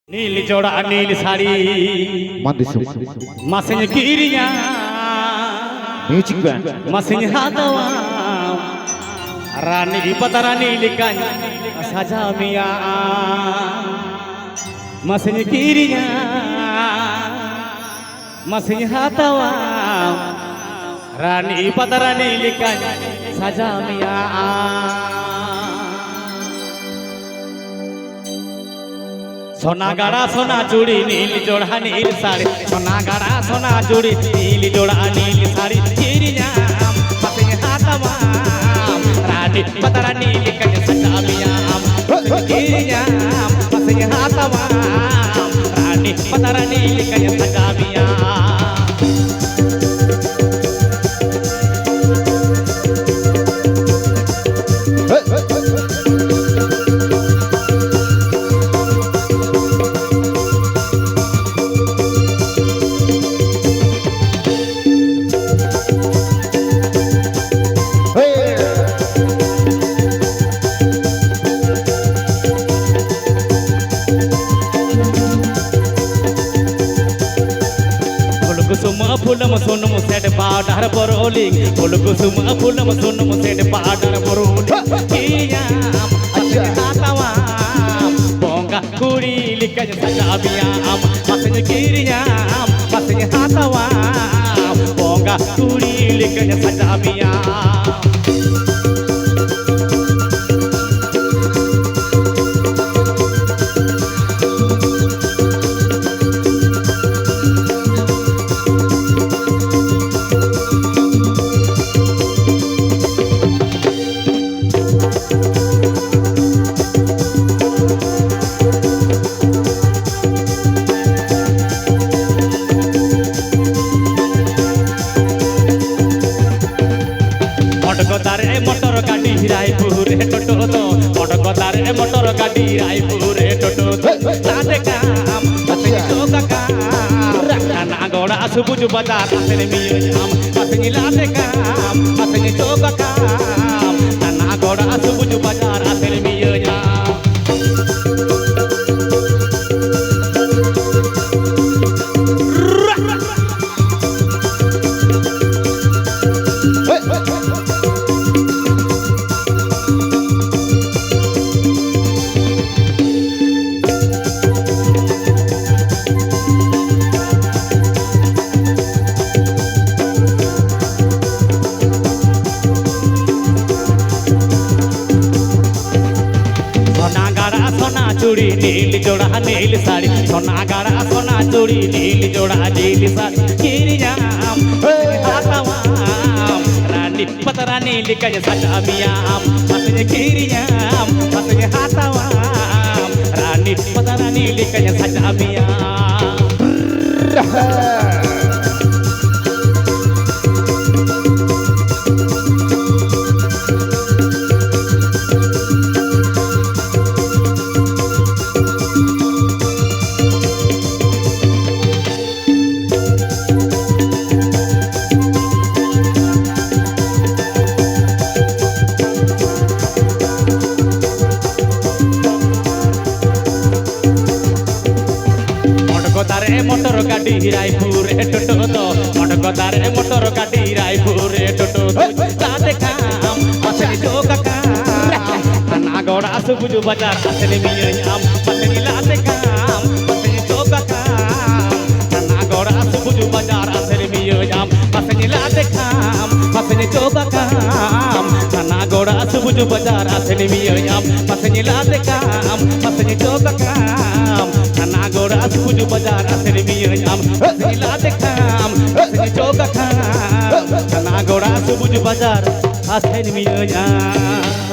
নীল জোড়া নীল sari মাসিন কিরিয়া music band মাসিন হাতওয়া রানী পতরা নীল কান সাজা মিয়া মাসিন কিরিয়া মাসিন হাতওয়া রানী পতরা নীল কান সাজা মিয়া সোনা গাড়া সোনা চুড়ি নীল জোড়া নীল শাড়ি সোনা গাড়া সোনা চুড়ি নীল জোড়া নীল শাড়ি চিরিয়াম পাসিং হাতমাম রানী পতরা নীল কন সজামিয়াম চিরিয়াম পাসিং হাতমাম রানী পতরা নীল কন সজামিয়াম कुसुम फूलम सोनम सेट पाडर बरोलिंग फूल कुसुम फूलम सोनम सेट पाडर बरोलिंग कियाम अच्छा हातवाम बोंगा कुड़ी लिकज सजाबियाम मसन किरियाम मसन हातवाम बोंगा कुड़ी लिकज सजाबियाम মটকদারে মোটর গাড়ি রায়পুরে টোটো তো মটকদারে মোটর গাড়ি রায়পুরে টোটো তাতে কাম আসে তো কাম রানা গোড়া সুবুজ বাজার আসে মিয়াম আসে লাতে কাম আসে তো কাম রানা গোড়া সুবুজ বাজার আসে মিয়াম सोना चूड़ी नील जोड़ा नील साड़ी सोना गाड़ा सोना चूड़ी नील जोड़ा नील साड़ी किरियाम हातवाम रानी पतरा नील कज सजामियाम मसन किरियाम मसन हातवाम रानी पतरा नील कज सजामियाम মটকদারে মোটর গাড়ি রায়পুরে টোটো তো মটকদারে মোটর গাড়ি রায়পুরে টোটো তাতে কাম আসেনি তো কাম না গোড়া সুবুজ বাজার আসেনি মিয়াম আসেনি লাতে কাম আসেনি তো কাম না গোড়া সুবুজ বাজার আসেনি মিয়াম আসেনি লাতে কাম আসেনি তো কাম না গোড়া সুবুজ বাজার আসেনি মিয়াম আসেনি লাতে কাম আসেনি তো কাম ना गोरा सुबुज बाजार असर मियाम असला देखम असली चौक खाम ना गोरा सुबुज बाजार असर मियाम